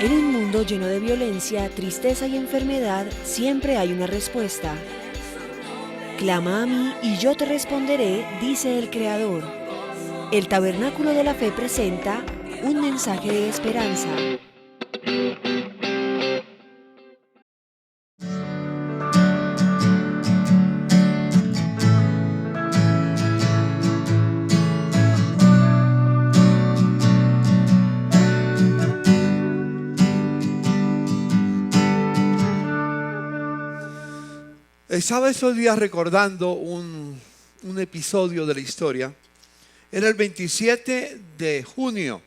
En un mundo lleno de violencia, tristeza y enfermedad, siempre hay una respuesta. Clama a mí y yo te responderé, dice el Creador. El Tabernáculo de la Fe presenta un mensaje de esperanza. Estaba estos días recordando un episodio de la historia. Era el 27 de junio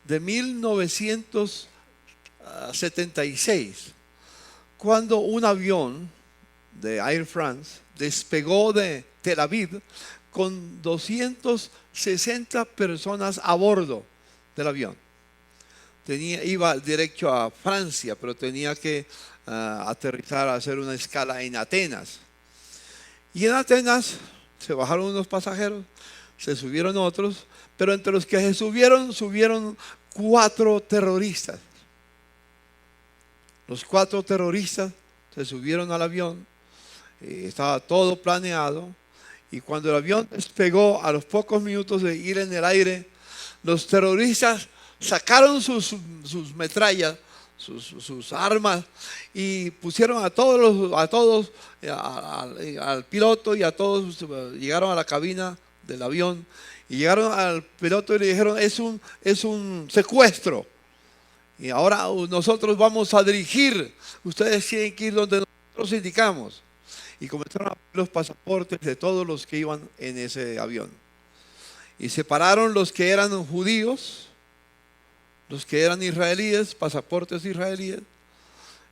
de 1976, cuando un avión de Air France despegó de Tel Aviv con 260 personas a bordo del avión. Iba derecho a Francia, pero tenía que aterrizar, a hacer una escala en Atenas. Y en Atenas se bajaron unos pasajeros, se subieron otros, pero entre los que se subieron 4 terroristas. Los 4 terroristas se subieron al avión, estaba todo planeado, y cuando el avión despegó, a los pocos minutos de ir en el aire, los terroristas sacaron sus metrallas, sus armas, y pusieron a todos, al piloto y a todos, llegaron a la cabina del avión y llegaron al piloto y le dijeron: es un secuestro y ahora nosotros vamos a dirigir, ustedes tienen que ir donde nosotros indicamos. Y comenzaron a pedir los pasaportes de todos los que iban en ese avión, y separaron los que eran judíos, los que eran israelíes, pasaportes israelíes,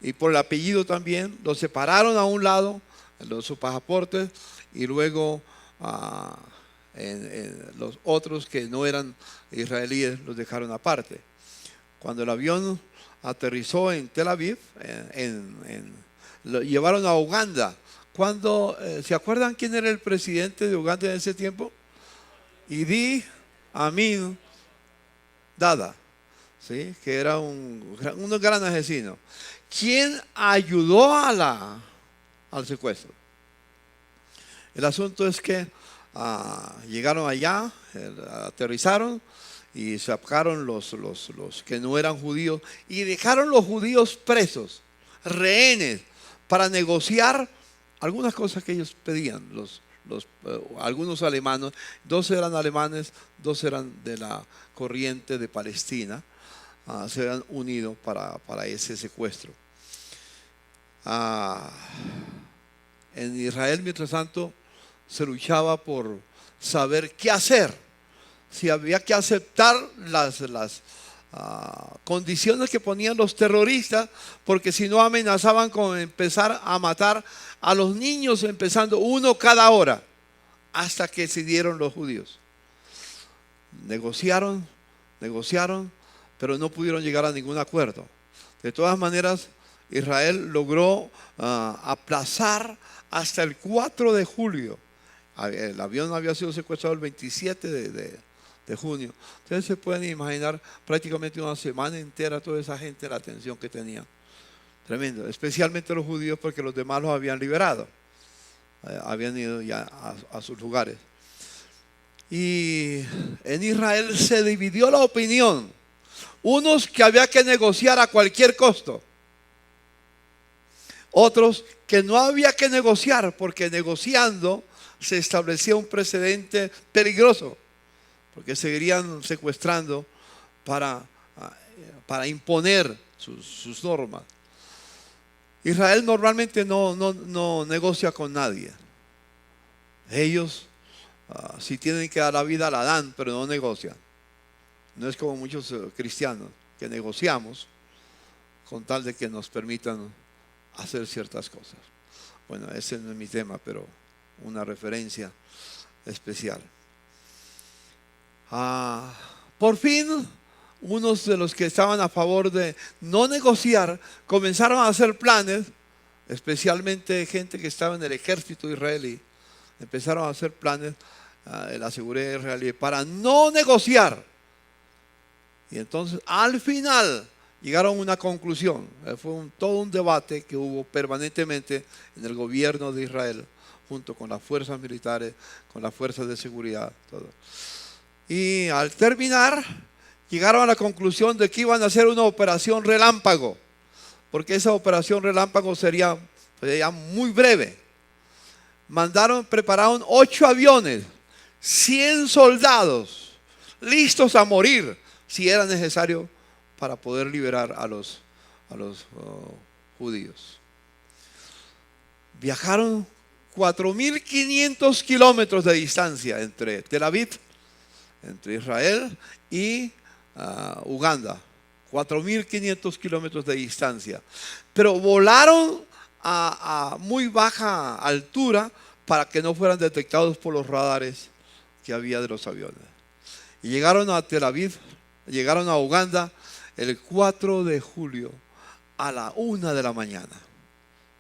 y por el apellido también, los separaron a un lado, sus pasaportes, y luego los otros que no eran israelíes los dejaron aparte. Cuando el avión aterrizó en Tel Aviv, lo llevaron a Uganda. ¿Se acuerdan quién era el presidente de Uganda en ese tiempo? Idi Amin Dada. ¿Sí? Que era un gran asesino. ¿Quién ayudó al secuestro? El asunto es que llegaron allá, aterrizaron y sacaron los que no eran judíos y dejaron los judíos presos, rehenes, para negociar algunas cosas que ellos pedían. Algunos alemanes, 2 eran alemanes, 2 eran de la corriente de Palestina. Se han unido para ese secuestro. En Israel, mientras tanto, se luchaba por saber qué hacer, si había que aceptar las condiciones que ponían los terroristas, porque si no amenazaban con empezar a matar a los niños, empezando 1 cada hora, hasta que se dieron los judíos. Negociaron, pero no pudieron llegar a ningún acuerdo. De todas maneras, Israel logró aplazar hasta el 4 de julio. El avión había sido secuestrado el 27 de junio. Ustedes se pueden imaginar prácticamente una semana entera toda esa gente, la atención que tenían. Tremendo, especialmente los judíos, porque los demás los habían liberado. Habían ido ya a sus lugares. Y en Israel se dividió la opinión. Unos que había que negociar a cualquier costo. Otros que no había que negociar, porque negociando se establecía un precedente peligroso, porque seguirían secuestrando para imponer sus normas. Israel normalmente no negocia con nadie. Ellos, si tienen que dar la vida, la dan, pero no negocian. No es como muchos cristianos que negociamos con tal de que nos permitan hacer ciertas cosas. Bueno, ese no es mi tema, pero una referencia especial. Por fin, unos de los que estaban a favor de no negociar comenzaron a hacer planes, especialmente gente que estaba en el ejército israelí. Empezaron a hacer planes de la seguridad israelí para no negociar. Y entonces, al final, llegaron a una conclusión. Fue todo un debate que hubo permanentemente en el gobierno de Israel, junto con las fuerzas militares, con las fuerzas de seguridad, todo. Y al terminar, llegaron a la conclusión de que iban a hacer una operación relámpago, porque esa operación relámpago sería muy breve. Prepararon 8 aviones, 100 soldados, listos a morir si era necesario para poder liberar a los judíos. Viajaron 4.500 kilómetros de distancia entre Tel Aviv, entre Israel y Uganda. 4.500 kilómetros de distancia. Pero volaron a muy baja altura para que no fueran detectados por los radares que había de los aviones. Y llegaron a Tel Aviv, llegaron a Uganda el 4 de julio a la 1 de la mañana,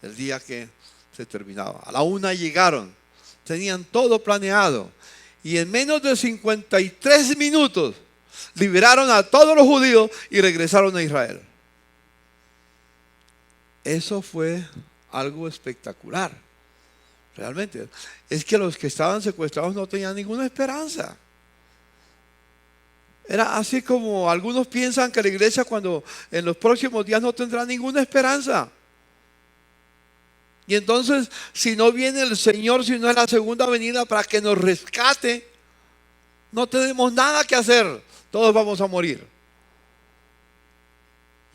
el día que se terminaba. A la 1 llegaron, tenían todo planeado y en menos de 53 minutos liberaron a todos los judíos y regresaron a Israel. Eso fue algo espectacular, realmente. Es que los que estaban secuestrados no tenían ninguna esperanza. Era así como algunos piensan que la iglesia cuando en los próximos días no tendrá ninguna esperanza. Y entonces, si no viene el Señor, si no es la segunda venida para que nos rescate, no tenemos nada que hacer. Todos vamos a morir.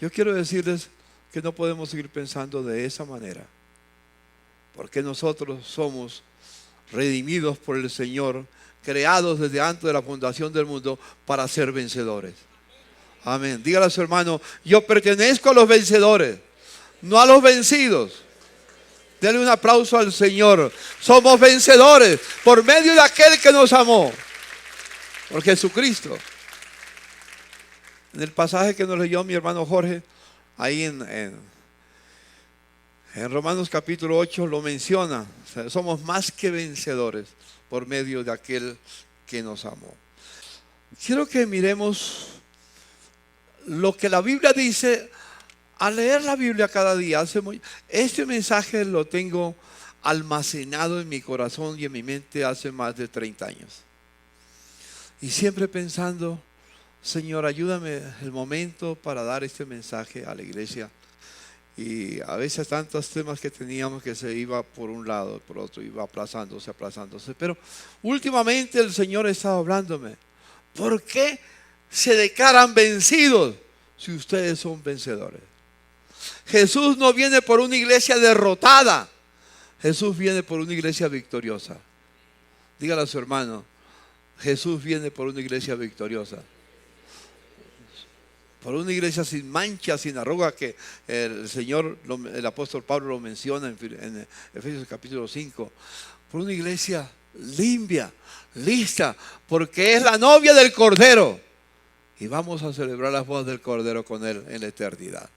Yo quiero decirles que no podemos seguir pensando de esa manera, porque nosotros somos redimidos por el Señor, creados desde antes de la fundación del mundo para ser vencedores. Amén. Dígale a su hermano: yo pertenezco a los vencedores, no a los vencidos. Dele un aplauso al Señor. Somos vencedores por medio de aquel que nos amó, por Jesucristo. En el pasaje que nos leyó mi hermano Jorge, ahí en Romanos capítulo 8 lo menciona. O sea, somos más que vencedores por medio de aquel que nos amó. Quiero que miremos lo que la Biblia dice. Al leer la Biblia cada día, este mensaje lo tengo almacenado en mi corazón y en mi mente hace más de 30 años. Y siempre pensando: Señor, ayúdame el momento para dar este mensaje a la iglesia. Y a veces tantos temas que teníamos que se iba por un lado, por otro, iba aplazándose. Pero últimamente el Señor estaba hablándome: ¿por qué se declaran vencidos si ustedes son vencedores? Jesús no viene por una iglesia derrotada. Jesús viene por una iglesia victoriosa. Dígale a su hermano: Jesús viene por una iglesia victoriosa. Por una iglesia sin mancha, sin arruga, que el Señor, el apóstol Pablo lo menciona en Efesios capítulo 5. Por una iglesia limpia, lista, porque es la novia del Cordero. Y vamos a celebrar las bodas del Cordero con Él en la eternidad.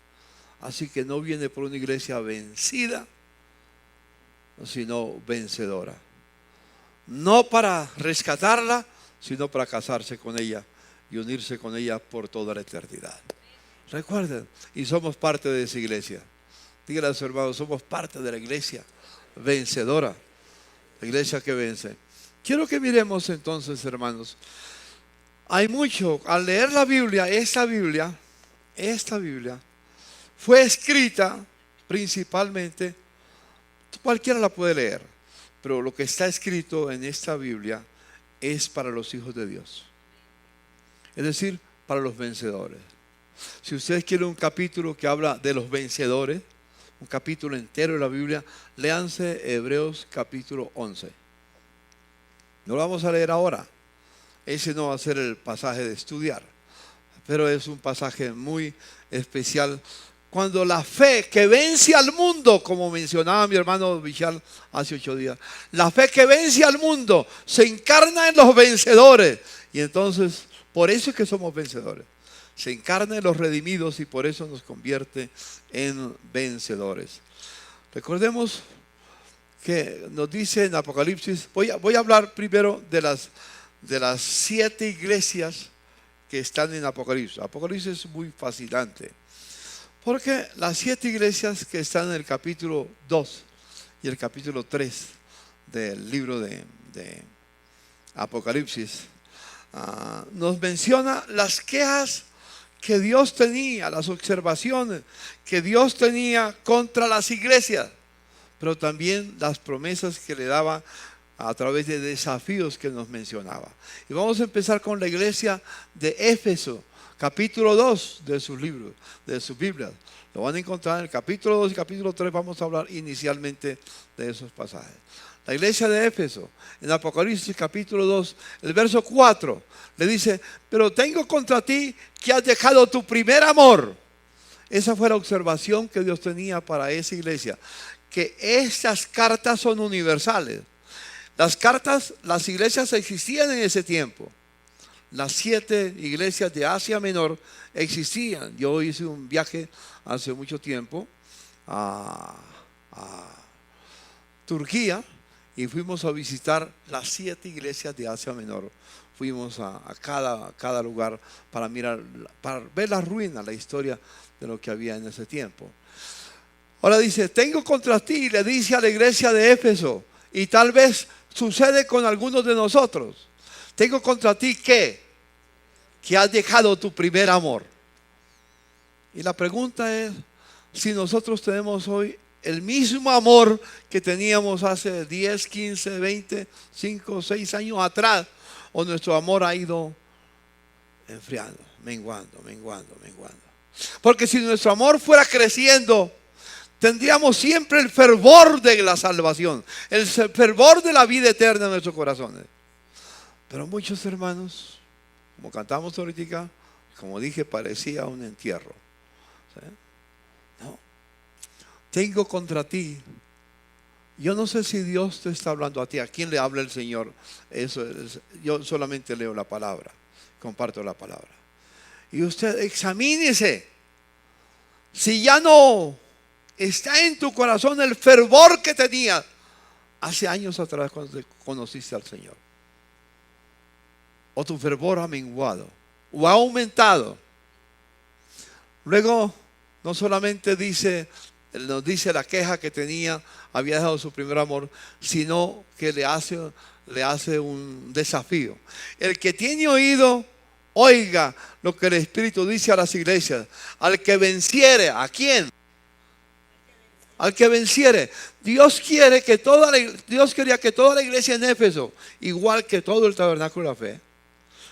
Así que no viene por una iglesia vencida, sino vencedora. No para rescatarla, sino para casarse con ella y unirse con ella por toda la eternidad. Recuerden, y somos parte de esa iglesia. Díganle a su hermano: somos parte de la iglesia vencedora, la iglesia que vence. Quiero que miremos entonces, hermanos. Hay mucho, al leer la Biblia, esta Biblia fue escrita principalmente, cualquiera la puede leer, pero lo que está escrito en esta Biblia es para los hijos de Dios. Es decir, para los vencedores. Si ustedes quieren un capítulo que habla de los vencedores, un capítulo entero de la Biblia, léanse Hebreos capítulo 11. No lo vamos a leer ahora. Ese no va a ser el pasaje de estudiar, pero es un pasaje muy especial. Cuando la fe que vence al mundo, como mencionaba mi hermano Vishal hace 8 días, la fe que vence al mundo se encarna en los vencedores. Y entonces, por eso es que somos vencedores. Se encarna en los redimidos y por eso nos convierte en vencedores. Recordemos que nos dice en Apocalipsis, voy a hablar primero de las 7 iglesias que están en Apocalipsis. Apocalipsis es muy fascinante, porque las 7 iglesias que están en el capítulo 2 y el capítulo 3 del libro de Apocalipsis, nos menciona las quejas que Dios tenía, las observaciones que Dios tenía contra las iglesias, pero también las promesas que le daba a través de desafíos que nos mencionaba. Y vamos a empezar con la iglesia de Éfeso, capítulo 2 de sus libros, de sus Biblias. Lo van a encontrar en el capítulo 2 y capítulo 3. Vamos a hablar inicialmente de esos pasajes. La iglesia de Éfeso, en Apocalipsis capítulo 2, el verso 4, le dice: pero tengo contra ti que has dejado tu primer amor. Esa fue la observación que Dios tenía para esa iglesia, que estas cartas son universales. Las cartas, las iglesias existían en ese tiempo. Las 7 iglesias de Asia Menor existían. Yo hice un viaje hace mucho tiempo a Turquía y fuimos a visitar las 7 iglesias de Asia Menor. Fuimos a cada lugar para mirar, para ver las ruinas, la historia de lo que había en ese tiempo. Ahora dice: tengo contra ti, le dice a la iglesia de Éfeso, y tal vez sucede con algunos de nosotros. Tengo contra ti que has dejado tu primer amor. Y la pregunta es si nosotros tenemos hoy el mismo amor que teníamos hace 10, 15, 20, 5, 6 años atrás, o nuestro amor ha ido enfriando, menguando. Porque si nuestro amor fuera creciendo, tendríamos siempre el fervor de la salvación, el fervor de la vida eterna en nuestros corazones. Pero muchos hermanos, como cantamos ahorita, como dije, parecía un entierro. ¿Sí? No. Tengo contra ti. Yo no sé si Dios te está hablando a ti. ¿A quién le habla el Señor? Yo solamente leo la palabra, comparto la palabra. Y usted examínese si ya no está en tu corazón el fervor que tenía hace años atrás cuando conociste al Señor. O tu fervor ha menguado o ha aumentado. Luego, no solamente nos dice la queja que tenía, había dejado su primer amor, sino que le hace un desafío. El que tiene oído, oiga lo que el Espíritu dice a las iglesias. Al que venciere, ¿a quién? Al que venciere. Dios quería que toda la iglesia en Éfeso, igual que todo el tabernáculo de la fe,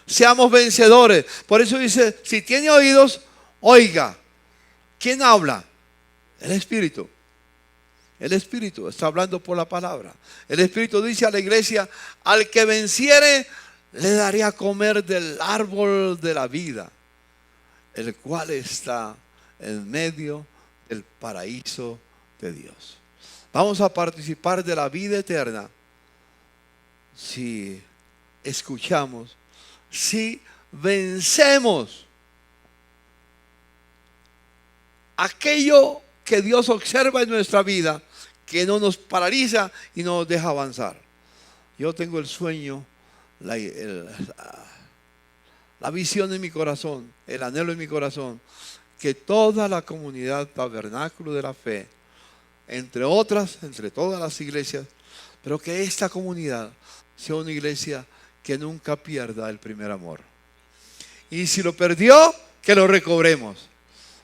seamos vencedores. Por eso dice: si tiene oídos, oiga. ¿Quién habla? El Espíritu. El Espíritu está hablando por la palabra. El Espíritu dice a la iglesia: al que venciere, le daré a comer del árbol de la vida, el cual está en medio del paraíso de Dios. Vamos a participar de la vida eterna si escuchamos, si vencemos aquello que Dios observa en nuestra vida, que no nos paraliza y no nos deja avanzar. Yo tengo el sueño, la visión en mi corazón, el anhelo en mi corazón, que toda la comunidad Tabernáculo de la Fe, entre otras, entre todas las iglesias, pero que esta comunidad sea una iglesia que nunca pierda el primer amor. Y si lo perdió, que lo recobremos.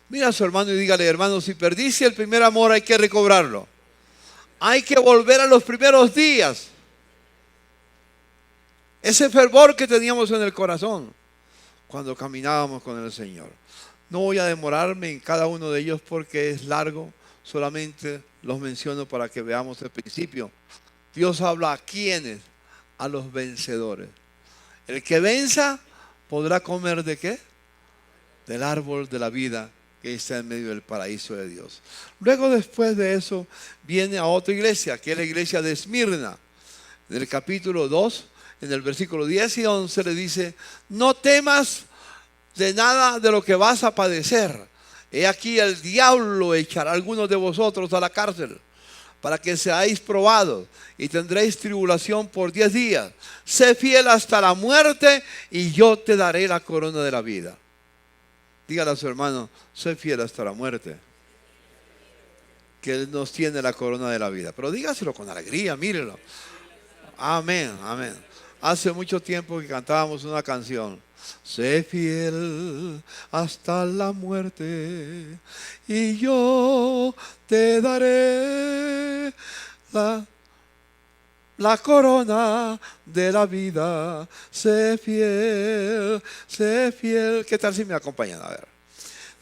Mira a su hermano y dígale: hermano, si perdiste el primer amor, hay que recobrarlo. Hay que volver a los primeros días. Ese fervor que teníamos en el corazón cuando caminábamos con el Señor. No voy a demorarme en cada uno de ellos porque es largo. Solamente los menciono para que veamos el principio. Dios habla a quienes, a los vencedores. El que venza podrá comer ¿de qué? Del árbol de la vida que está en medio del paraíso de Dios. Luego, después de eso, viene a otra iglesia, que es la iglesia de Esmirna. En el capítulo 2, en el versículo 10 y 11 le dice: no temas de nada de lo que vas a padecer. He aquí el diablo echará a algunos de vosotros a la cárcel para que seáis probados y tendréis tribulación por 10 días. Sé fiel hasta la muerte y yo te daré la corona de la vida. Dígale a su hermano, sé fiel hasta la muerte, que Él nos tiene la corona de la vida. Pero dígaselo con alegría, mírelo. Amén, amén. Hace mucho tiempo que cantábamos una canción. Sé fiel hasta la muerte y yo te daré la corona de la vida. Sé fiel, sé fiel. ¿Qué tal si me acompañan? A ver.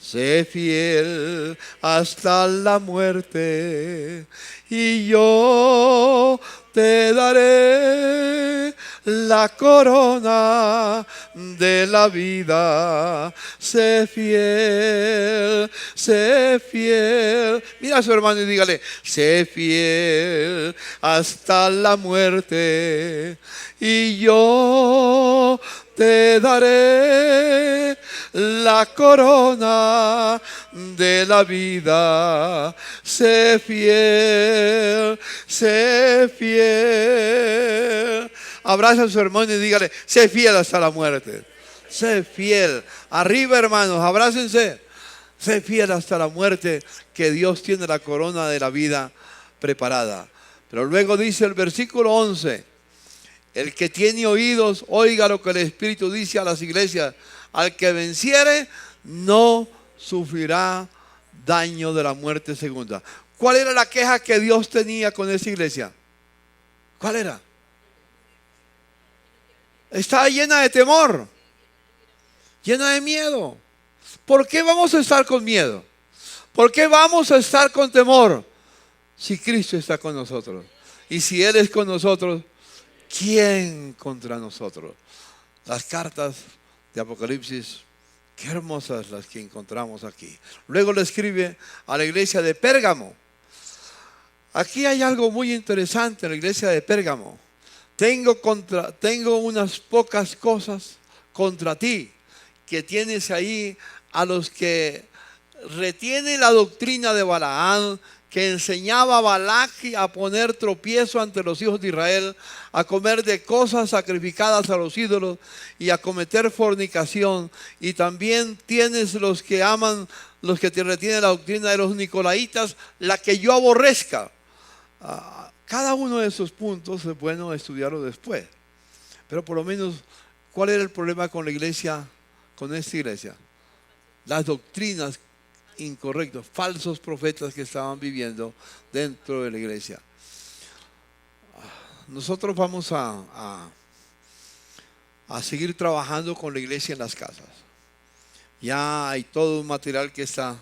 Sé fiel hasta la muerte y yo te daré la corona de la vida. Sé fiel, sé fiel. Mira a su hermano y dígale, sé fiel hasta la muerte y yo te daré la corona de la vida. Sé fiel, sé fiel. Abraza a su hermano y dígale, sé fiel hasta la muerte. Sé fiel. Arriba, hermanos, abrácense. Sé fiel hasta la muerte, que Dios tiene la corona de la vida preparada. Pero luego dice el versículo 11. El que tiene oídos, oiga lo que el Espíritu dice a las iglesias. Al que venciere, no sufrirá daño de la muerte segunda. ¿Cuál era la queja que Dios tenía con esa iglesia? ¿Cuál era? Estaba llena de temor, llena de miedo. ¿Por qué vamos a estar con miedo? ¿Por qué vamos a estar con temor? Si Cristo está con nosotros. Y si Él es con nosotros, ¿quién contra nosotros? Las cartas de Apocalipsis, qué hermosas las que encontramos aquí. Luego le escribe a la iglesia de Pérgamo. Aquí hay algo muy interesante en la iglesia de Pérgamo. Tengo unas pocas cosas contra ti, que tienes ahí a los que retienen la doctrina de Balaam, que enseñaba a Balac a poner tropiezo ante los hijos de Israel, a comer de cosas sacrificadas a los ídolos y a cometer fornicación. Y también tienes los que aman, los que te retienen la doctrina de los nicolaitas, la que yo aborrezca. Cada uno de esos puntos es bueno estudiarlo después. Pero por lo menos, ¿cuál era el problema con la iglesia, con esta iglesia? Las doctrinas incorrectos, falsos profetas que estaban viviendo dentro de la iglesia. Nosotros vamos a seguir trabajando con la iglesia en las casas. Ya hay todo un material que está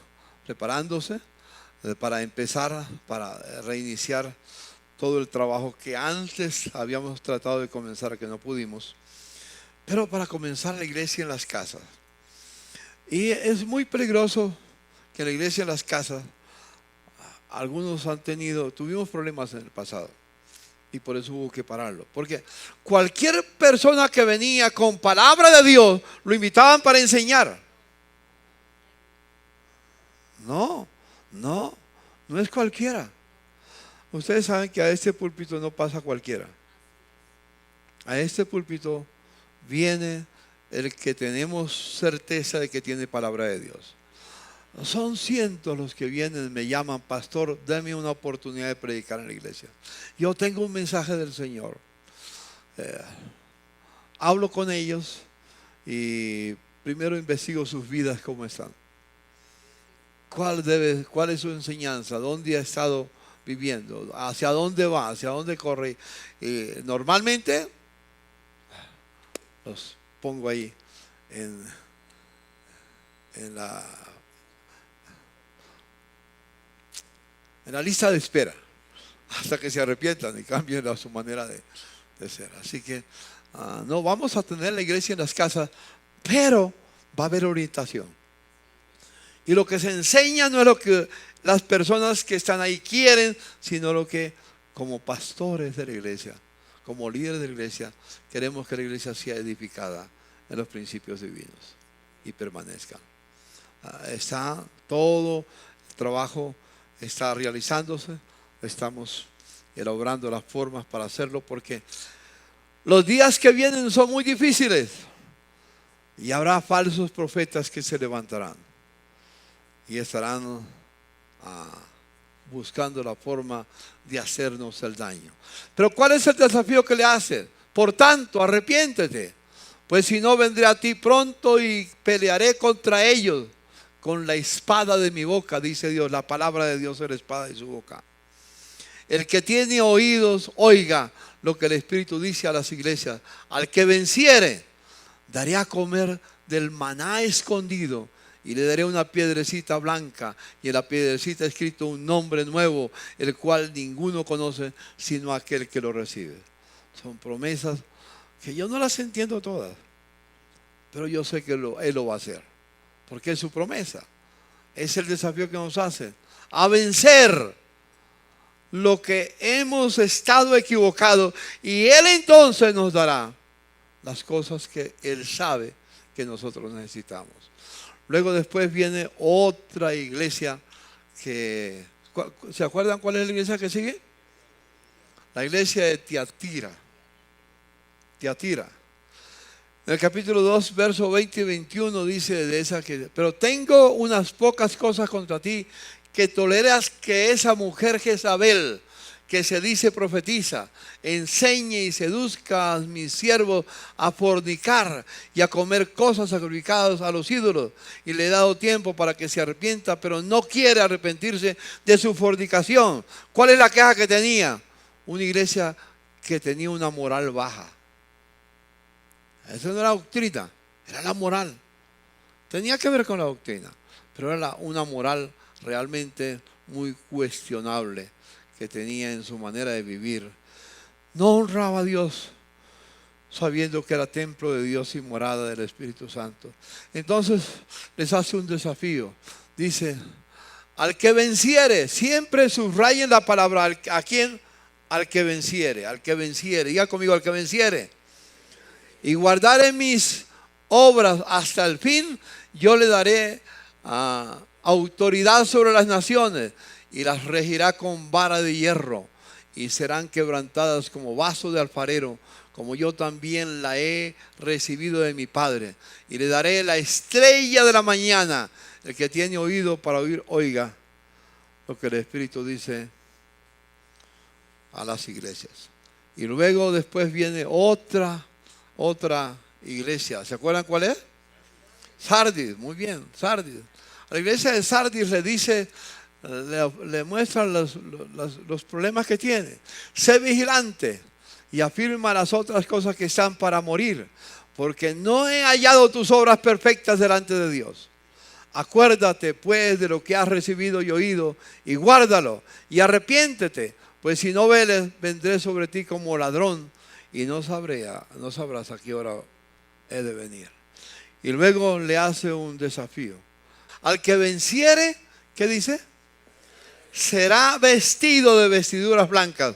preparándose para empezar, para reiniciar todo el trabajo que antes habíamos tratado de comenzar, que no pudimos, pero para comenzar la iglesia en las casas. Y es muy peligroso que la iglesia en las casas, algunos tuvimos problemas en el pasado y por eso hubo que pararlo. Porque cualquier persona que venía con palabra de Dios, lo invitaban para enseñar. No es cualquiera. Ustedes saben que a este púlpito no pasa cualquiera. A este púlpito viene el que tenemos certeza de que tiene palabra de Dios. Son cientos los que vienen, me llaman, pastor, dame una oportunidad de predicar en la iglesia. Yo tengo un mensaje del Señor. Hablo con ellos y primero investigo sus vidas, cómo están. ¿Cuál es su enseñanza? ¿Dónde ha estado viviendo? ¿Hacia dónde va? ¿Hacia dónde corre? Normalmente los pongo ahí en la lista de espera hasta que se arrepientan y cambien su manera de ser. Así que no vamos a tener la iglesia en las casas, pero va a haber orientación. Y lo que se enseña no es lo que las personas que están ahí quieren, sino lo que como pastores de la iglesia, como líderes de la iglesia, queremos que la iglesia sea edificada en los principios divinos y permanezca. Está todo el trabajo está realizándose estamos elaborando las formas para hacerlo, porque los días que vienen son muy difíciles y habrá falsos profetas que se levantarán y estarán buscando la forma de hacernos el daño. Pero ¿cuál es el desafío que le hacen? Por tanto, arrepiéntete, pues si no, vendré a ti pronto y pelearé contra ellos con la espada de mi boca, dice Dios. La palabra de Dios es la espada de su boca. El que tiene oídos, oiga lo que el Espíritu dice a las iglesias. Al que venciere, daré a comer del maná escondido, y le daré una piedrecita blanca, y en la piedrecita escrito un nombre nuevo, el cual ninguno conoce sino aquel que lo recibe. Son promesas que yo no las entiendo todas, pero yo sé que Él lo va a hacer, porque es su promesa. Es el desafío que nos hace a vencer lo que hemos estado equivocados, y Él entonces nos dará las cosas que Él sabe que nosotros necesitamos. Luego después viene otra iglesia que, ¿se acuerdan cuál es la iglesia que sigue? La iglesia de Tiatira. Tiatira. En el capítulo 2, verso 20 y 21 dice de esa que: pero tengo unas pocas cosas contra ti, que toleras que esa mujer Jezabel, que se dice profetiza, enseñe y seduzca a mis siervos a fornicar y a comer cosas sacrificadas a los ídolos. Y le he dado tiempo para que se arrepienta, pero no quiere arrepentirse de su fornicación. ¿Cuál es la queja que tenía? Una iglesia que tenía una moral baja. Esa no era la doctrina, era la moral. Tenía que ver con la doctrina, pero era una moral realmente muy cuestionable que tenía en su manera de vivir. No honraba a Dios, sabiendo que era templo de Dios y morada del Espíritu Santo. Entonces les hace un desafío. Dice: al que venciere, siempre subrayen la palabra. ¿A quién? Al que venciere, al que venciere. Diga conmigo: al que venciere. Y guardare mis obras hasta el fin, yo le daré autoridad sobre las naciones, y las regirá con vara de hierro, y serán quebrantadas como vaso de alfarero, como yo también la he recibido de mi Padre. Y le daré la estrella de la mañana. El que tiene oído para oír, oiga lo que el Espíritu dice a las iglesias. Y luego después viene otra iglesia. ¿Se acuerdan cuál es? Sardis. Muy bien, Sardis. A la iglesia de Sardis le dice, le muestran los problemas que tiene. Sé vigilante y afirma las otras cosas que están para morir, porque no he hallado tus obras perfectas delante de Dios. Acuérdate pues de lo que has recibido y oído, y guárdalo, y arrepiéntete, pues si no veles, vendré sobre ti como ladrón, y no sabrás a qué hora he de venir. Y luego le hace un desafío. Al que venciere, ¿qué dice? Será vestido de vestiduras blancas,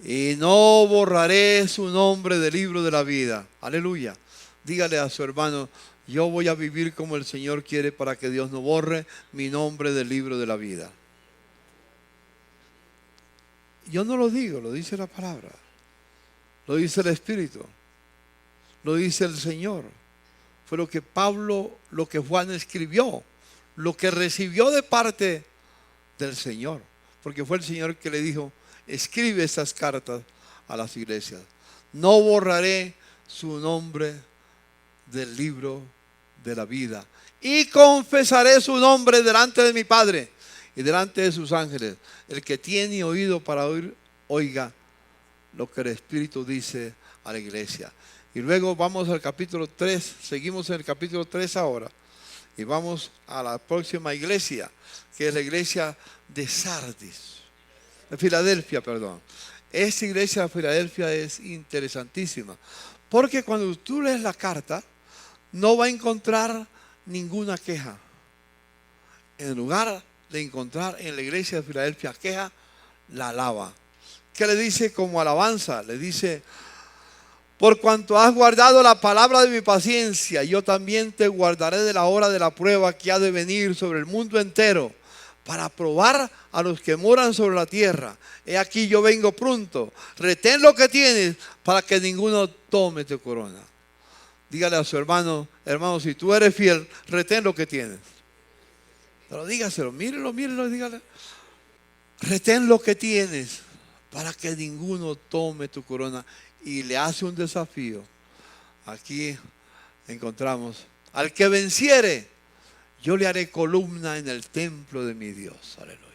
y no borraré su nombre del libro de la vida. Aleluya. Dígale a su hermano: yo voy a vivir como el Señor quiere, para que Dios no borre mi nombre del libro de la vida. Yo no lo digo, lo dice la palabra, lo dice el Espíritu, lo dice el Señor. Fue lo que Pablo, lo que Juan escribió, lo que recibió de parte del Señor, porque fue el Señor que le dijo: escribe estas cartas a las iglesias. No borraré su nombre del libro de la vida, y confesaré su nombre delante de mi Padre y delante de sus ángeles. El que tiene oído para oír, oiga lo que el Espíritu dice a la iglesia. Y luego vamos al capítulo 3, seguimos en el capítulo 3 ahora, y vamos a la próxima iglesia, que es la iglesia de Sardis, de Filadelfia, perdón. Esta iglesia de Filadelfia es interesantísima, porque cuando tú lees la carta, no va a encontrar ninguna queja. En lugar de encontrar en la iglesia de Filadelfia queja, la alaba. ¿Qué le dice como alabanza? Le dice: por cuanto has guardado la palabra de mi paciencia, yo también te guardaré de la hora de la prueba que ha de venir sobre el mundo entero, para probar a los que moran sobre la tierra. He aquí yo vengo pronto. Retén lo que tienes para que ninguno tome tu corona. Dígale a su hermano, hermano, si tú eres fiel, retén lo que tienes. Pero dígaselo, mírelo, dígale. Retén lo que tienes para que ninguno tome tu corona. Y le hace un desafío. Aquí encontramos, al que venciere, yo le haré columna en el templo de mi Dios. Aleluya.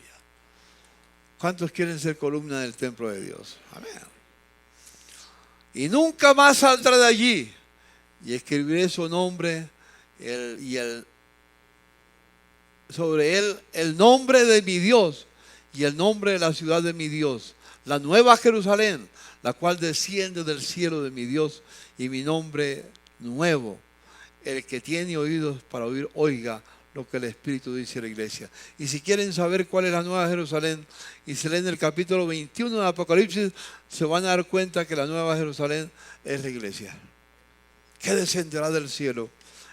¿Cuántos quieren ser columna en el templo de Dios? Amén. Y nunca más saldrá de allí. Y escribiré su nombre sobre él el nombre de mi Dios y el nombre de la ciudad de mi Dios, la nueva Jerusalén, la cual desciende del cielo de mi Dios, y mi nombre nuevo. El que tiene oídos para oír, oiga lo que el Espíritu dice a la iglesia. Y si quieren saber cuál es la nueva Jerusalén, y se leen el capítulo 21 de Apocalipsis, se van a dar cuenta que la nueva Jerusalén es la iglesia, que descenderá del cielo.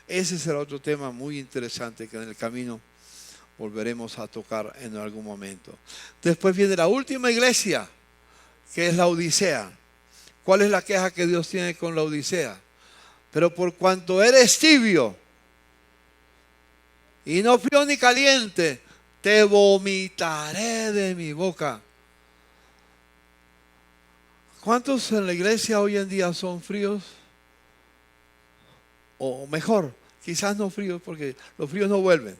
Ese será otro tema muy interesante que en el camino volveremos a tocar en algún momento. Después viene la última iglesia, que es la Odisea. ¿Cuál es la queja que Dios tiene con la Odisea? Pero por cuanto eres tibio y no frío ni caliente, te vomitaré de mi boca. ¿Cuántos en la iglesia hoy en día son fríos? O mejor, quizás no fríos, porque los fríos no vuelven.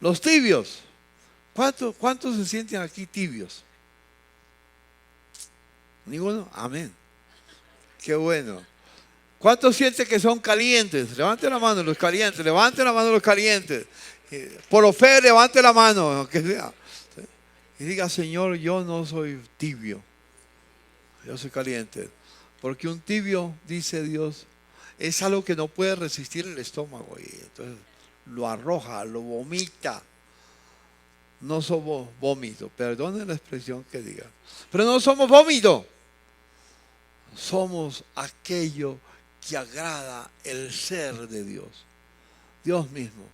Los tibios. ¿Cuántos se sienten aquí tibios? ¿Ninguno? Amén. Qué bueno. ¿Cuántos sienten que son calientes? Levanten la mano los calientes. Levanten la mano los calientes. Por lo fe, levante la mano, aunque sea. Y diga, Señor, yo no soy tibio. Yo soy caliente. Porque un tibio, dice Dios, es algo que no puede resistir el estómago. Y entonces lo arroja, lo vomita. No somos vómito. Perdone la expresión que diga. Pero no somos vómito. Somos aquello que agrada el ser de Dios. Dios mismo.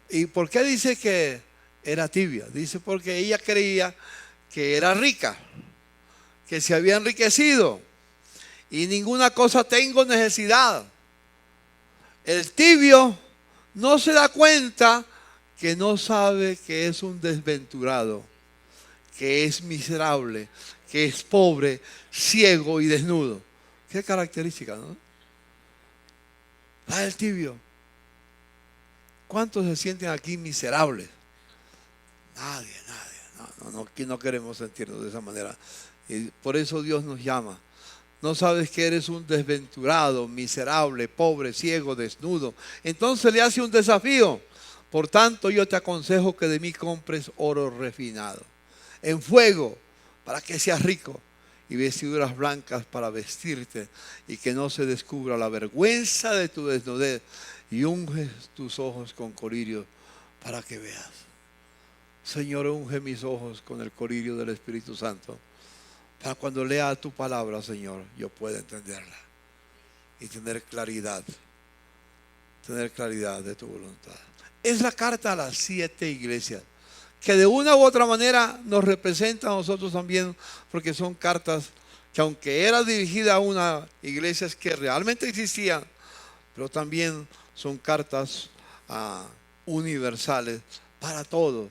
¿Y por qué dice que era tibia? Dice porque ella creía que era rica, que se había enriquecido y ninguna cosa tengo necesidad. El tibio no se da cuenta que no sabe que es un desventurado, que es miserable, que es pobre, ciego y desnudo. Qué característica, ¿no? La del tibio. ¿Cuántos se sienten aquí miserables? Nadie. No queremos sentirnos de esa manera. Y por eso Dios nos llama. No sabes que eres un desventurado, miserable, pobre, ciego, desnudo. Entonces le hace un desafío. Por tanto, yo te aconsejo que de mí compres oro refinado, en fuego, para que seas rico, y vestiduras blancas para vestirte, y que no se descubra la vergüenza de tu desnudez, y unges tus ojos con colirio para que veas. Señor, unge mis ojos con el colirio del Espíritu Santo, para cuando lea tu palabra, Señor, yo pueda entenderla y tener claridad de tu voluntad. Es la carta a las 7 iglesias, que de una u otra manera nos representa a nosotros también, porque son cartas que, aunque era dirigida a una iglesia que realmente existían, pero también son cartas universales para todos.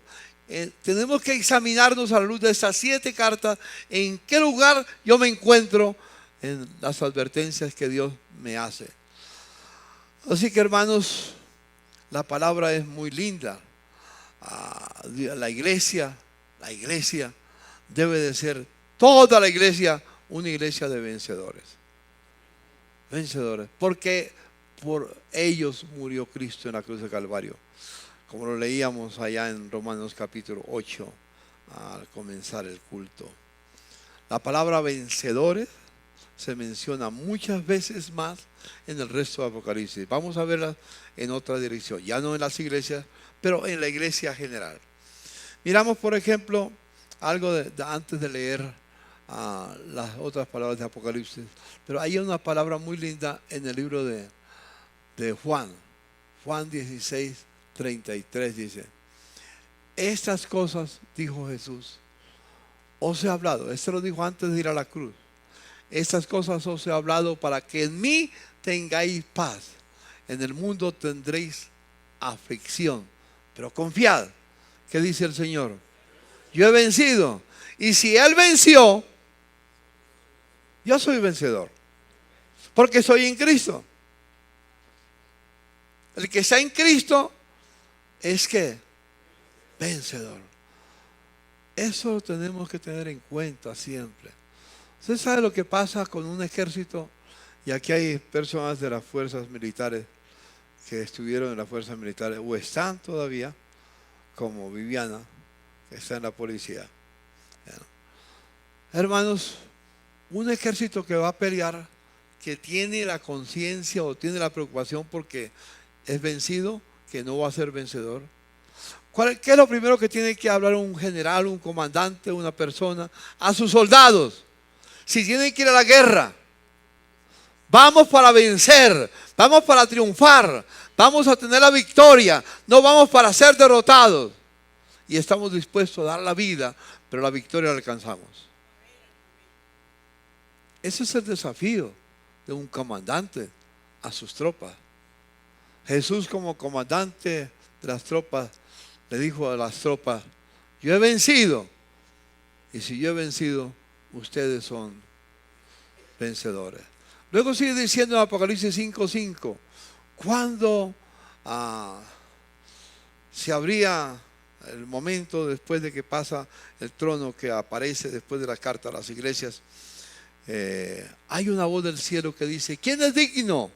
Tenemos que examinarnos a la luz de estas 7 cartas, en qué lugar yo me encuentro en las advertencias que Dios me hace. Así que, hermanos, la palabra es muy linda. La iglesia debe de ser, toda la iglesia, una iglesia de vencedores. Vencedores. Porque por ellos murió Cristo en la cruz de Calvario. Como lo leíamos allá en Romanos capítulo 8, al comenzar el culto. La palabra vencedores se menciona muchas veces más en el resto de Apocalipsis. Vamos a verla en otra dirección, ya no en las iglesias, pero en la iglesia general. Miramos, por ejemplo, algo antes de leer las otras palabras de Apocalipsis, pero hay una palabra muy linda en el libro de Juan 16, 33 dice: estas cosas dijo Jesús, os he hablado. Esto lo dijo antes de ir a la cruz. Estas cosas os he hablado para que en mí tengáis paz. En el mundo tendréis aflicción, pero confiad. ¿Qué dice el Señor? Yo he vencido. Y si Él venció, yo soy vencedor, porque soy en Cristo. El que está en Cristo es que vencedor. Eso lo tenemos que tener en cuenta siempre. Usted sabe lo que pasa con un ejército, y aquí hay personas de las fuerzas militares que estuvieron en las fuerzas militares o están todavía, como Viviana, que está en la policía. Hermanos, un ejército que va a pelear, que tiene la conciencia o tiene la preocupación porque es vencido, que no va a ser vencedor. ¿Qué es lo primero que tiene que hablar un general, un comandante, una persona? A sus soldados. Si tienen que ir a la guerra, vamos para vencer, vamos para triunfar, vamos a tener la victoria, no vamos para ser derrotados. Y estamos dispuestos a dar la vida, pero la victoria la alcanzamos. Ese es el desafío de un comandante a sus tropas. Jesús, como comandante de las tropas, le dijo a las tropas: yo he vencido, y si yo he vencido, ustedes son vencedores. Luego sigue diciendo en Apocalipsis 5:5, cuando se abría el momento después de que pasa el trono, que aparece después de la carta a las iglesias, hay una voz del cielo que dice: ¿quién es digno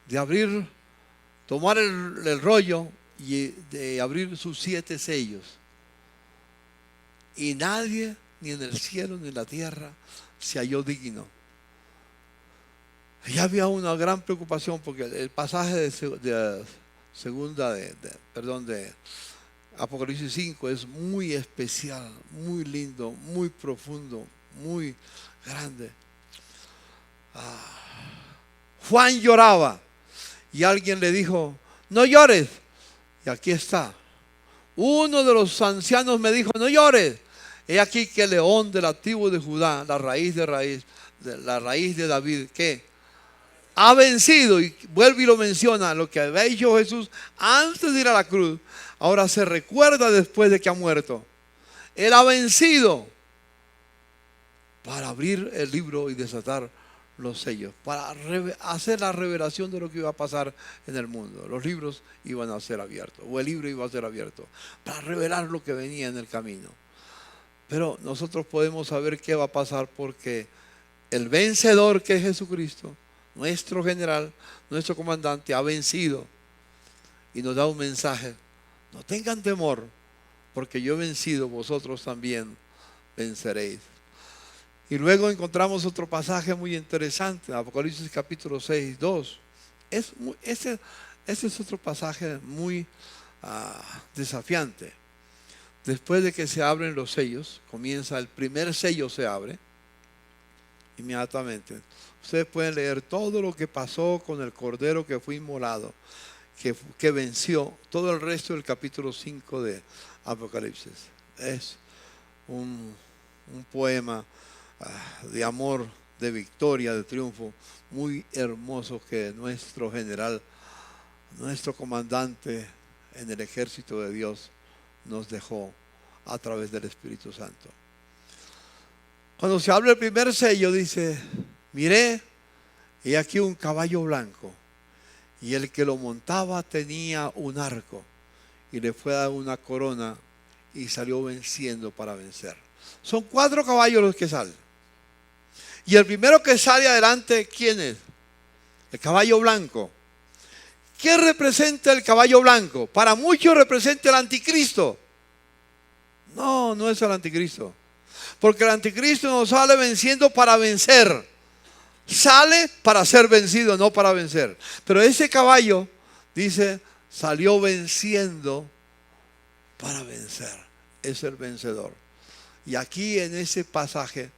de tomar el rollo y de abrir sus 7 sellos? Y nadie, ni en el cielo ni en la tierra, se halló digno. Y había una gran preocupación porque el pasaje de Apocalipsis 5 es muy especial, muy lindo, muy profundo, muy grande. Juan lloraba y alguien le dijo: no llores. Y aquí está. Uno de los ancianos me dijo: no llores. He aquí que el león de la tribu de Judá, la raíz de David, que ha vencido, y vuelve y lo menciona, lo que había hecho Jesús antes de ir a la cruz, ahora se recuerda después de que ha muerto. Él ha vencido para abrir el libro y desatar los sellos, para hacer la revelación de lo que iba a pasar en el mundo. Los libros iban a ser abiertos, o el libro iba a ser abierto, para revelar lo que venía en el camino. Pero nosotros podemos saber qué va a pasar, porque el vencedor, que es Jesucristo, nuestro general, nuestro comandante, ha vencido y nos da un mensaje: no tengan temor, porque yo he vencido, vosotros también venceréis. Y luego encontramos otro pasaje muy interesante, Apocalipsis capítulo 6:2. Ese es otro pasaje muy desafiante. Después de que se abren los sellos, comienza el primer sello, se abre inmediatamente. Ustedes pueden leer todo lo que pasó con el cordero que fue inmolado, que venció. Todo el resto del capítulo 5 de Apocalipsis es un poema de amor, de victoria, de triunfo, muy hermoso, que nuestro general, nuestro comandante en el ejército de Dios, nos dejó a través del Espíritu Santo. Cuando se abre el primer sello, dice: miré, y aquí un caballo blanco, y el que lo montaba tenía un arco, y le fue dada una corona, y salió venciendo para vencer. Son 4 caballos los que salen. Y el primero que sale adelante, ¿quién es? El caballo blanco. ¿Qué representa el caballo blanco? Para muchos representa el anticristo. No, no es el anticristo. Porque el anticristo no sale venciendo para vencer. Sale para ser vencido, no para vencer. Pero ese caballo, dice, salió venciendo para vencer. Es el vencedor. Y aquí en ese pasaje,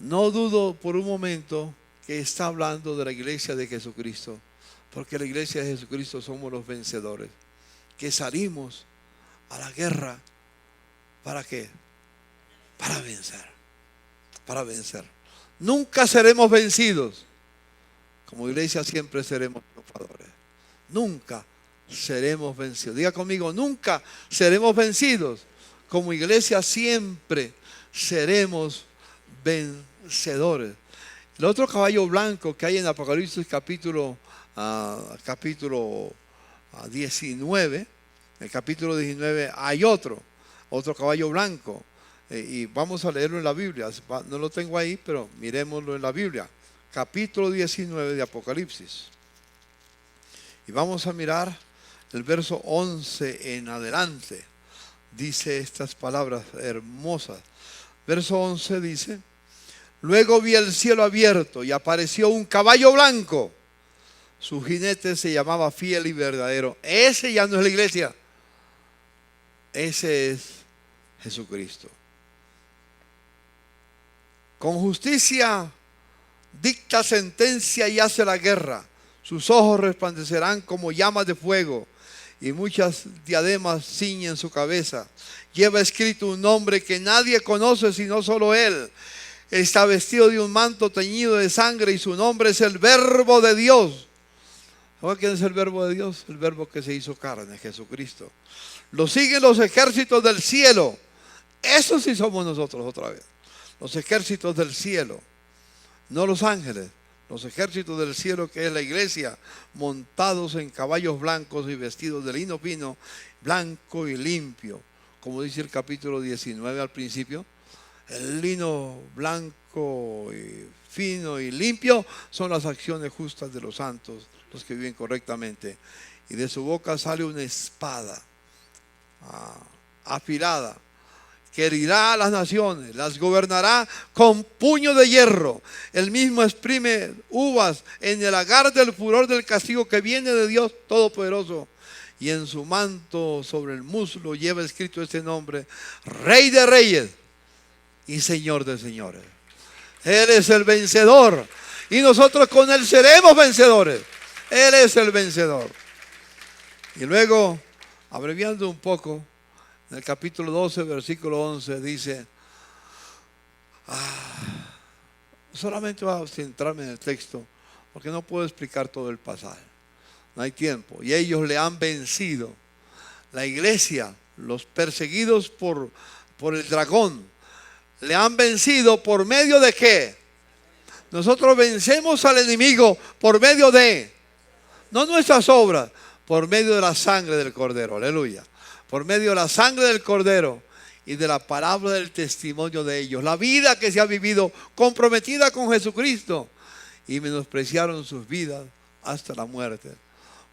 no dudo por un momento que está hablando de la iglesia de Jesucristo. Porque la iglesia de Jesucristo somos los vencedores. que salimos a la guerra. ¿Para qué? Para vencer. Para vencer. Nunca seremos vencidos. Como iglesia siempre seremos triunfadores. Nunca seremos vencidos. Diga conmigo, nunca seremos vencidos. Como iglesia siempre seremos vencedores. El otro caballo blanco que hay en Apocalipsis capítulo 19, en el capítulo 19 hay otro caballo blanco. Y vamos a leerlo en la Biblia. No lo tengo ahí, pero miremoslo en la Biblia. Capítulo 19 de Apocalipsis. Y vamos a mirar el verso 11 en adelante. Dice estas palabras hermosas. Verso 11 dice: luego vi el cielo abierto y apareció un caballo blanco. Su jinete se llamaba Fiel y Verdadero. Ese ya no es la iglesia. Ese es Jesucristo. Con justicia dicta sentencia y hace la guerra. Sus ojos resplandecerán como llamas de fuego y muchas diademas ciñen su cabeza. Lleva escrito un nombre que nadie conoce sino solo él. Está vestido de un manto teñido de sangre y su nombre es el Verbo de Dios. ¿Sabe quién es el Verbo de Dios? El Verbo que se hizo carne, Jesucristo. Lo siguen los ejércitos del cielo. Eso sí somos nosotros otra vez. Los ejércitos del cielo. No los ángeles. Los ejércitos del cielo, que es la iglesia, montados en caballos blancos y vestidos de lino fino, blanco y limpio. Como dice el capítulo 19 al principio, el lino blanco y fino y limpio son las acciones justas de los santos, los que viven correctamente. Y de su boca sale una espada afilada, que herirá a las naciones, las gobernará con puño de hierro. Él mismo exprime uvas en el lagar del furor del castigo que viene de Dios Todopoderoso. Y en su manto sobre el muslo lleva escrito este nombre: Rey de Reyes y Señor de Señores. Él es el vencedor y nosotros con él seremos vencedores. Él es el vencedor. Y luego, abreviando un poco, en el capítulo 12, versículo 11 dice, solamente voy a centrarme en el texto porque no puedo explicar todo el pasaje, no hay tiempo. Y ellos le han vencido. La iglesia, los perseguidos por el dragón, le han vencido por medio de ¿qué? Nosotros vencemos al enemigo por medio de, no nuestras obras, por medio de la sangre del Cordero. Aleluya. Por medio de la sangre del Cordero y de la palabra del testimonio de ellos. La vida que se ha vivido comprometida con Jesucristo y menospreciaron sus vidas hasta la muerte.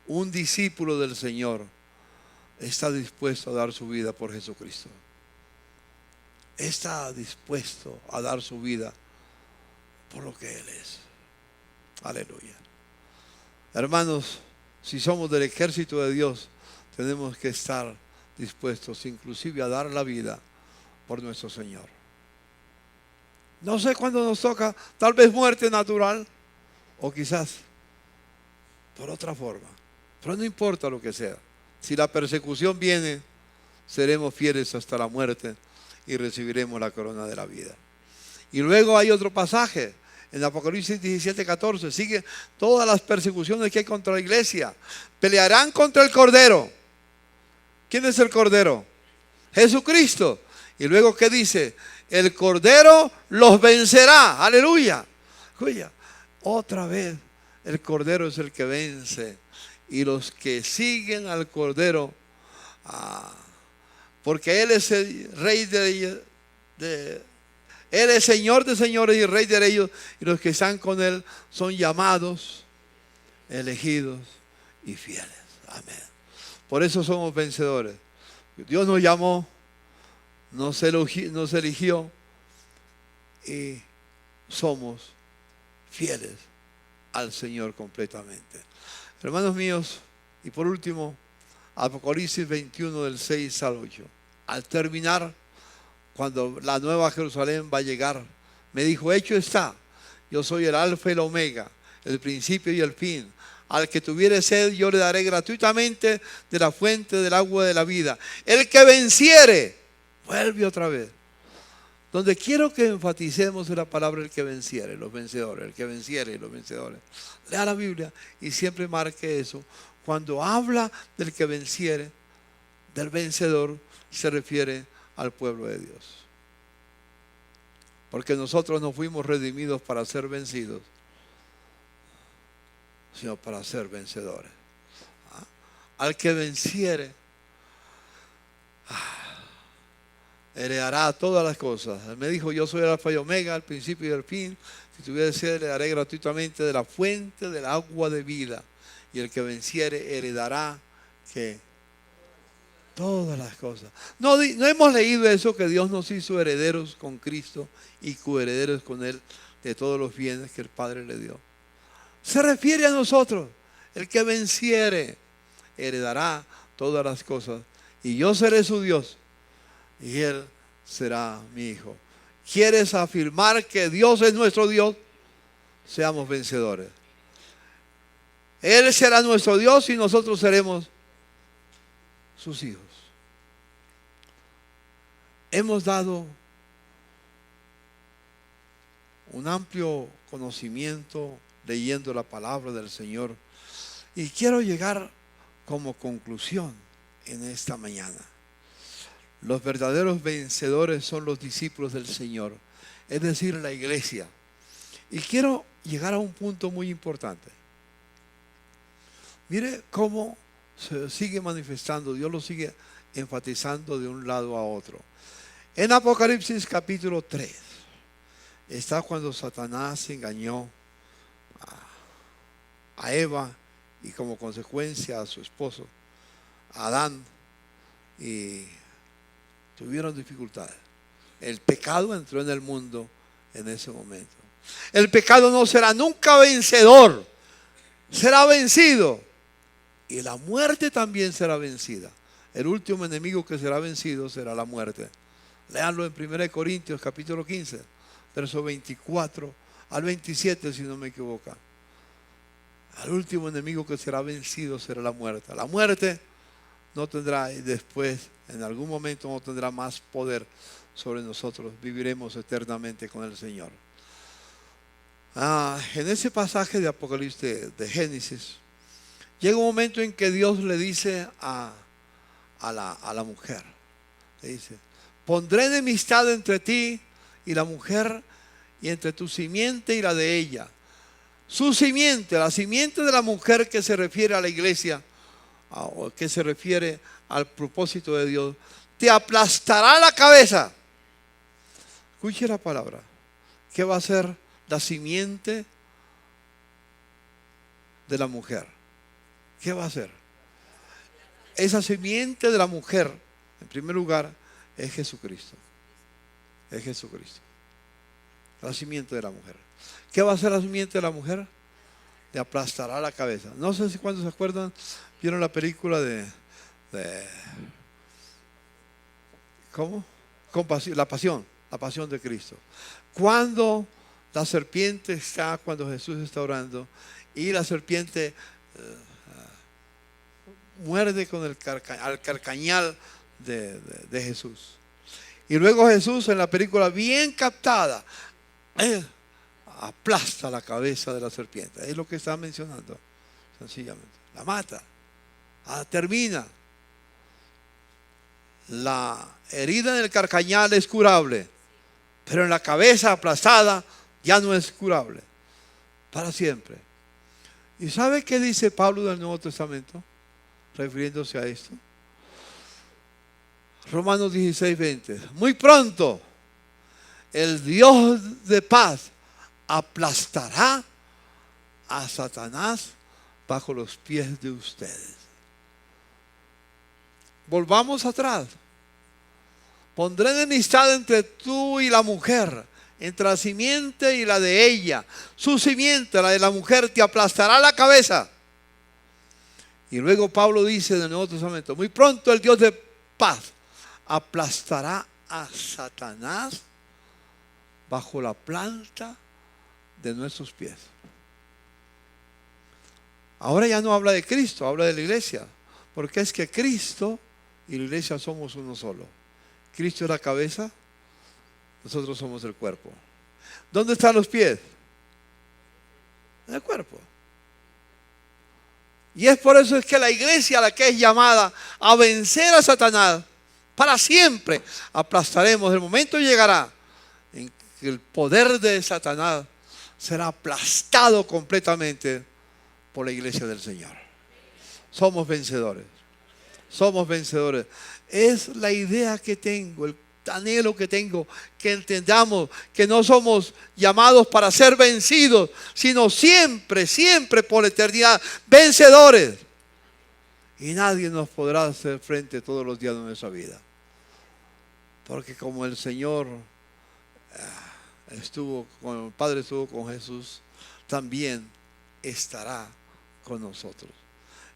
Un discípulo del Señor está dispuesto a dar su vida por Jesucristo. Está dispuesto a dar su vida por lo que Él es. Aleluya. Hermanos, si somos del ejército de Dios, tenemos que estar dispuestos inclusive a dar la vida por nuestro Señor. No sé cuándo nos toca, tal vez muerte natural o quizás por otra forma, pero no importa lo que sea. Si la persecución viene, seremos fieles hasta la muerte y recibiremos la corona de la vida. Y luego hay otro pasaje en Apocalipsis 17:14. Sigue todas las persecuciones que hay contra la iglesia. Pelearán contra el Cordero. ¿Quién es el Cordero? Jesucristo. Y luego, ¿qué dice? El Cordero los vencerá. Aleluya. Oye, otra vez el Cordero es el que vence. Y los que siguen al Cordero, porque Él es el Rey Él es Señor de señores y Rey de ellos. Y los que están con Él son llamados, elegidos y fieles. Amén. Por eso somos vencedores. Dios nos llamó, nos eligió y somos fieles al Señor completamente. Hermanos míos, y por último, Apocalipsis 21 del 6 al 8. Al terminar, cuando la nueva Jerusalén va a llegar, me dijo: hecho está, yo soy el alfa y el omega, el principio y el fin. al que tuviere sed, yo le daré gratuitamente de la fuente del agua de la vida. El que venciere, vuelve otra vez. Donde quiero que enfaticemos es la palabra el que venciere, los vencedores, el que venciere y los vencedores. Lea la Biblia y siempre marque eso. Cuando habla del que venciere, del vencedor, se refiere al pueblo de Dios. Porque nosotros no fuimos redimidos para ser vencidos, sino para ser vencedores. Al que venciere, heredará todas las cosas. Él me dijo, yo soy el alfa y omega, el principio y el fin. Si tuviera sed, le daré gratuitamente de la fuente del agua de vida. Y el que venciere heredará ¿qué? Todas las cosas. No hemos leído eso, que Dios nos hizo herederos con Cristo y coherederos con Él de todos los bienes que el Padre le dio. Se refiere a nosotros. El que venciere heredará todas las cosas. Y yo seré su Dios y Él será mi hijo. ¿Quieres afirmar que Dios es nuestro Dios? Seamos vencedores. Él será nuestro Dios y nosotros seremos sus hijos. Hemos dado un amplio conocimiento leyendo la palabra del Señor y quiero llegar como conclusión en esta mañana. Los verdaderos vencedores son los discípulos del Señor, es decir, la iglesia. Y quiero llegar a un punto muy importante. Mire cómo se sigue manifestando, Dios lo sigue enfatizando de un lado a otro. En Apocalipsis capítulo 3 está cuando Satanás engañó a Eva y como consecuencia a su esposo, a Adán, y tuvieron dificultades. El pecado entró en el mundo en ese momento. El pecado no será nunca vencedor, será vencido. Y la muerte también será vencida. El último enemigo que será vencido será la muerte. Léanlo en 1 Corintios capítulo 15, verso 24 al 27, si no me equivoco. El último enemigo que será vencido será la muerte. La muerte no tendrá, y después, en algún momento, no tendrá más poder sobre nosotros. Viviremos eternamente con el Señor. En ese pasaje de Apocalipsis, de Génesis, llega un momento en que Dios le dice a la mujer, le dice, pondré enemistad entre ti y la mujer, y entre tu simiente y la de ella. Su simiente, la simiente de la mujer, que se refiere a la iglesia, o que se refiere al propósito de Dios, te aplastará la cabeza. Escuche la palabra. ¿Qué va a hacer la simiente de la mujer? ¿Qué va a hacer? Esa simiente de la mujer, en primer lugar, es Jesucristo. Es Jesucristo. La simiente de la mujer. ¿Qué va a hacer la simiente de la mujer? Le aplastará la cabeza. No sé si cuando se acuerdan, vieron la película de ¿cómo? La pasión de Cristo. Cuando la serpiente está, cuando Jesús está orando, y la serpiente muerde con al carcañal de Jesús. Y luego Jesús, en la película bien captada, aplasta la cabeza de la serpiente. Es lo que está mencionando, sencillamente. La mata. Termina. La herida en el carcañal es curable, pero en la cabeza aplastada ya no es curable. Para siempre. ¿Y sabe qué dice Pablo del Nuevo Testamento? Refiriéndose a esto. Romanos 16:20. Muy pronto el Dios de paz aplastará a Satanás bajo los pies de ustedes. Volvamos atrás. Pondré enemistad entre tú y la mujer, entre la simiente y la de ella. Su simiente, la de la mujer, te aplastará la cabeza. Y luego Pablo dice en el Nuevo Testamento, muy pronto el Dios de paz aplastará a Satanás bajo la planta de nuestros pies. Ahora ya no habla de Cristo, habla de la iglesia. Porque es que Cristo y la iglesia somos uno solo. Cristo es la cabeza, nosotros somos el cuerpo. ¿Dónde están los pies? En el cuerpo. Y es por eso es que la iglesia, la que es llamada a vencer a Satanás, para siempre aplastaremos. El momento llegará en que el poder de Satanás será aplastado completamente por la iglesia del Señor. Somos vencedores. Somos vencedores. Es la idea que tengo, el anhelo que tengo, que entendamos que no somos llamados para ser vencidos, sino siempre, siempre por la eternidad, vencedores. Y nadie nos podrá hacer frente todos los días de nuestra vida. Porque como el Señor como el Padre estuvo con Jesús, también estará con nosotros.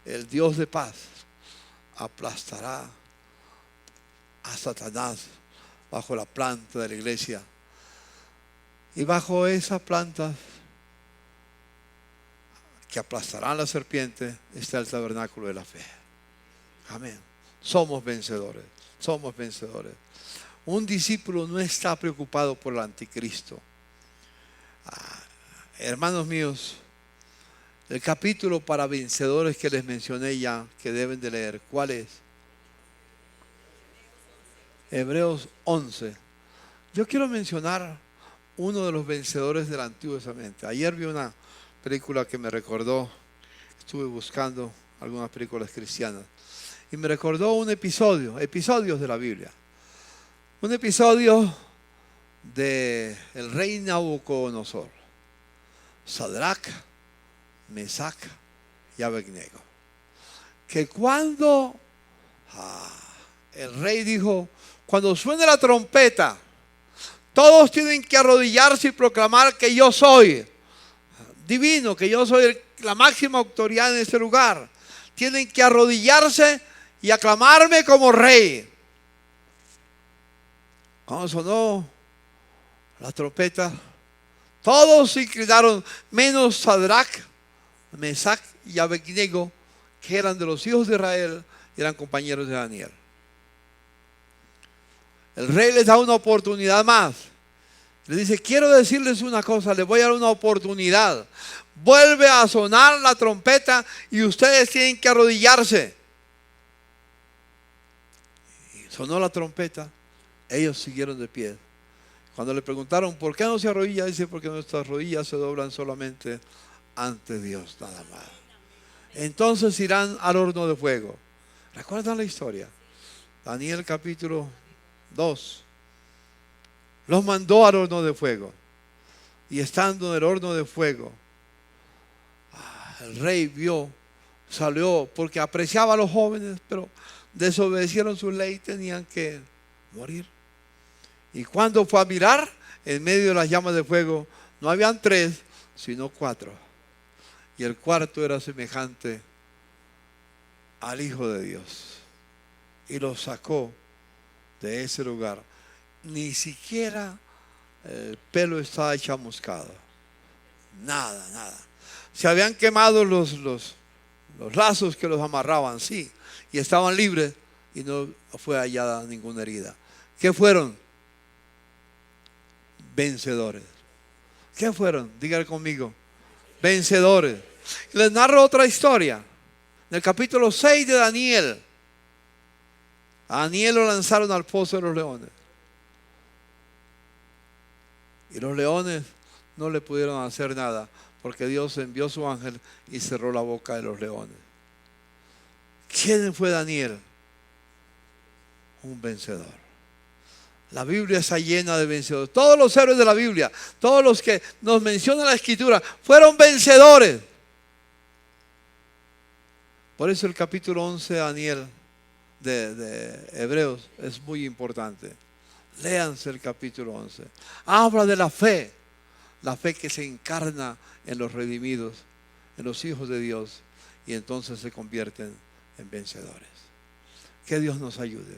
El Dios de paz aplastará a Satanás bajo la planta de la iglesia. Y bajo esa planta que aplastarán la serpiente está el tabernáculo de la fe. Amén. Somos vencedores. Somos vencedores. Un discípulo no está preocupado por el anticristo. Hermanos míos, el capítulo para vencedores que les mencioné ya, que deben de leer, ¿cuál es? Hebreos 11. Yo quiero mencionar uno de los vencedores del Antiguo Testamento. Ayer vi una película que me recordó, estuve buscando algunas películas cristianas, y me recordó un episodios de la Biblia. Un episodio de el rey Nabucodonosor, Sadrach, Mesach y Abednego. Que cuando el rey dijo, cuando suene la trompeta, todos tienen que arrodillarse y proclamar que yo soy divino, que yo soy la máxima autoridad en este lugar. Tienen que arrodillarse y aclamarme como rey. Cuando sonó la trompeta, todos se inclinaron, menos Sadrach, Mesach y Abednego, que eran de los hijos de Israel y eran compañeros de Daniel. El rey les da una oportunidad más. Le dice, quiero decirles una cosa, les voy a dar una oportunidad. Vuelve a sonar la trompeta y ustedes tienen que arrodillarse. Y sonó la trompeta, ellos siguieron de pie. Cuando le preguntaron, ¿por qué no se arrodilla? Dice, porque nuestras rodillas se doblan solamente ante Dios, nada más. Entonces irán al horno de fuego. ¿Recuerdan la historia? Daniel capítulo 2. Los mandó al horno de fuego. Y estando en el horno de fuego, el rey salió porque apreciaba a los jóvenes, pero desobedecieron su ley, tenían que morir. Y cuando fue a mirar, en medio de las llamas de fuego, no habían 3, sino 4. Y el cuarto era semejante al Hijo de Dios. Y lo sacó de ese lugar. Ni siquiera el pelo estaba chamuscado. Nada, nada. Se habían quemado los lazos que los amarraban, sí. Y estaban libres y no fue hallada ninguna herida. ¿Qué fueron? Vencedores. ¿Qué fueron? Díganle conmigo. Vencedores. Les narro otra historia. En el capítulo 6 de Daniel. A Daniel lo lanzaron al pozo de los leones. Y los leones no le pudieron hacer nada, porque Dios envió su ángel y cerró la boca de los leones. ¿Quién fue Daniel? Un vencedor. La Biblia está llena de vencedores. Todos los héroes de la Biblia, todos los que nos menciona la Escritura, fueron vencedores. Por eso el capítulo 11 de Daniel, de Hebreos, es muy importante. Léanse el capítulo 11. Habla de la fe que se encarna en los redimidos, en los hijos de Dios, y entonces se convierten en vencedores. Que Dios nos ayude.